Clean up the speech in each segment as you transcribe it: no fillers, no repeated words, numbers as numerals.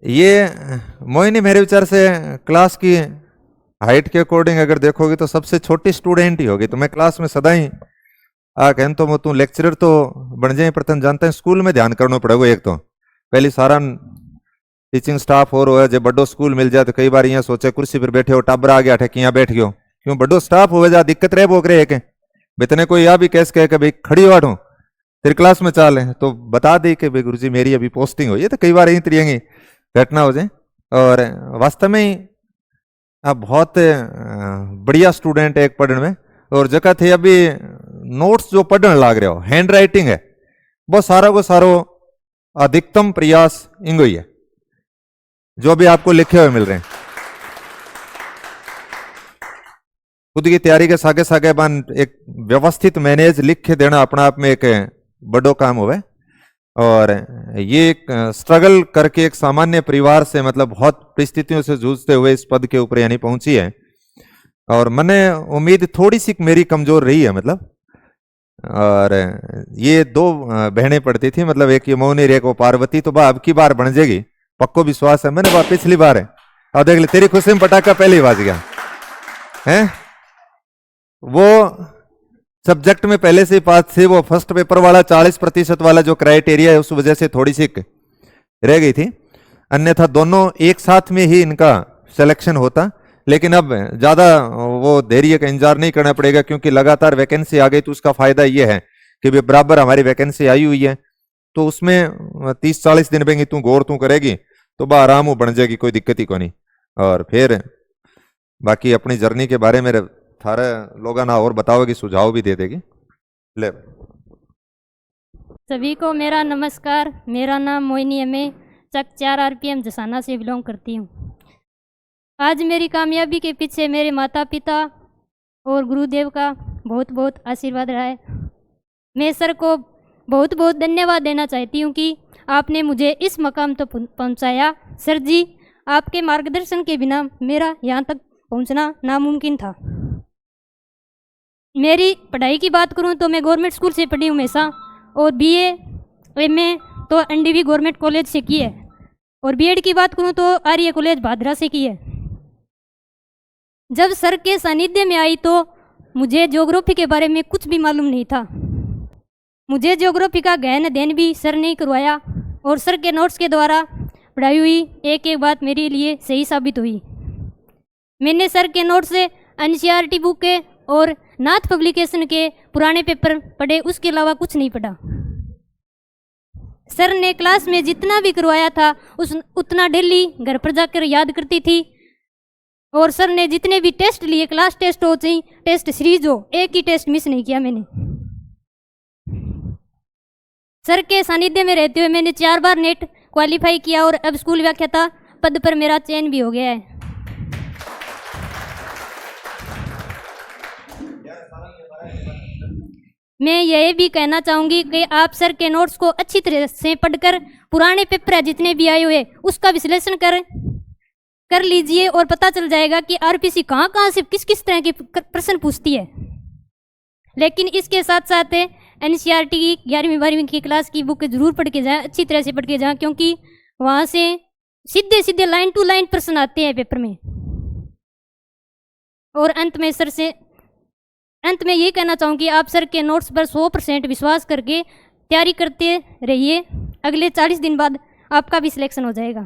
ये मोहिनी मेरे विचार से क्लास की हाइट के अकॉर्डिंग अगर देखोगे तो सबसे छोटी स्टूडेंट ही होगी। तो मैं क्लास में सदा ही कहन तो तू लेक्चरर तो बन जाए, पर तन जानते हैं स्कूल में ध्यान करना पड़ेगा। एक तो पहली सारा टीचिंग स्टाफ और है, जब बड़ो स्कूल मिल जाए तो कई बार यहाँ सोचे कुर्सी पर बैठे हो, टाबर आ गया ठेक यहाँ बैठ गयो, क्यों बड़ो स्टाफ हो जा दिक्कत रहे बोक रहे है। इतने कोई या भी कैस कहे कि भाई खड़ी वाटो फिर क्लास में चाले तो बता दी कि भाई गुरुजी मेरी अभी पोस्टिंग हो, ये तो कई बार यही तरीके घटना हो जाए। और वास्तव में ही आप बहुत बढ़िया स्टूडेंट है एक पढ़ने में। और जगह थे अभी नोट्स जो पढ़ने लग रहे हो, हैंड राइटिंग है बहुत सारा को सारो अधिकतम प्रयास इंगो ही है जो भी आपको लिखे हुए मिल रहे हैं। खुद की तैयारी के सागे सागे बन एक व्यवस्थित मैनेज लिख के देना अपना आप में एक बड़ो काम होवे। और ये एक स्ट्रगल करके एक सामान्य परिवार से मतलब बहुत परिस्थितियों से जूझते हुए इस पद के ऊपर यानी पहुंची है। और मैंने उम्मीद थोड़ी सी मेरी कमजोर रही है मतलब। और ये दो बहनें पढ़ती थी, मतलब एक ये मोहनी एक वो पार्वती, तो अब की बार बन जाएगी पक्को विश्वास है। मैंने पिछली बार है और देख ले तेरी खुशी में पटाखा पहले ही बाज गया है। वो सब्जेक्ट में पहले से ही पास थे, वो फर्स्ट पेपर वाला 40% वाला जो क्राइटेरिया है उस वजह से थोड़ी सी रह गई थी, अन्यथा दोनों एक साथ में ही इनका सिलेक्शन होता। लेकिन अब ज्यादा वो देरी का इंतजार नहीं करना पड़ेगा क्योंकि लगातार वैकेंसी आ गई। तो उसका फायदा ये है कि बराबर हमारी वैकेंसी आई हुई है, तो उसमें 30-40 दिन में तू गौर तू करेगी तो बा आराम हो बन जाएगी, कोई दिक्कत ही को नहीं। और फिर बाकी अपनी जर्नी के बारे में थारे लोगों ना और बताओगी, सुझाव भी दे देगी। ले सभी को मेरा नमस्कार। मेरा नाम मोहिनी है, मैं चक 4 RPM जसाना से बिलोंग करती हूँ। आज मेरी कामयाबी के पीछे मेरे माता पिता और गुरुदेव का बहुत बहुत आशीर्वाद रहा है। मैं सर को बहुत बहुत धन्यवाद देना चाहती हूँ कि आपने मुझे इस मकाम तक पहुँचाया। सर जी, आपके मार्गदर्शन के बिना मेरा यहाँ तक पहुँचना नामुमकिन था। मेरी पढ़ाई की बात करूँ तो मैं गवर्नमेंट स्कूल से पढ़ी हूँ हमेशा, और BA MA तो NDV गवर्नमेंट कॉलेज से की है, और B.Ed की बात करूँ तो आर्य कॉलेज भादरा से की है। जब सर के सानिध्य में आई तो मुझे ज्योग्राफी के बारे में कुछ भी मालूम नहीं था। मुझे ज्योग्राफी का गहन अध्ययन भी सर ने करवाया, और सर के नोट्स के द्वारा पढ़ाई हुई एक एक बात मेरे लिए सही साबित हुई। मैंने सर के नोट्स से NCERT बुक के और नाथ पब्लिकेशन के पुराने पेपर पढ़े, उसके अलावा कुछ नहीं पढ़ा। सर ने क्लास में जितना भी करवाया था उतना डेली घर पर जाकर याद करती थी। और सर ने जितने भी टेस्ट लिए, क्लास टेस्ट हो चाहे टेस्ट सीरीज हो, एक ही टेस्ट मिस नहीं किया मैंने। सर के सानिध्य में रहते हुए मैंने 4 बार नेट क्वालिफाई किया, और अब स्कूल व्याख्याता पद पर मेरा चयन भी हो गया है। मैं यह भी कहना चाहूँगी कि आप सर के नोट्स को अच्छी तरह से पढ़कर पुराने पेपर जितने भी आए हुए उसका विश्लेषण कर लीजिए, और पता चल जाएगा कि RPC कहाँ से किस किस तरह के प्रश्न पूछती है। लेकिन इसके साथ साथ NCERT की 11वीं 12वीं की क्लास की बुक जरूर पढ़ के जाएँ, अच्छी तरह से पढ़ के जाएँ, क्योंकि वहाँ से सीधे सीधे लाइन टू लाइन प्रश्न आते हैं पेपर में। और अंत में यही कहना चाहूँगी, आप सर के नोट्स पर 100% विश्वास करके तैयारी करते रहिए। अगले 40 दिन बाद आपका भी सिलेक्शन हो जाएगा।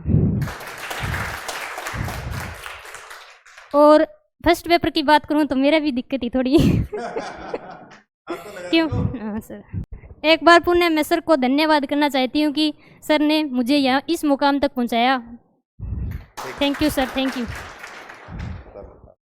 और फर्स्ट पेपर की बात करूँ तो मेरा भी दिक्कत ही थोड़ी क्यों? हाँ सर, एक बार पुनः मैं सर को धन्यवाद करना चाहती हूँ कि सर ने मुझे यहाँ इस मुकाम तक पहुँचाया। Thank you sir, thank you.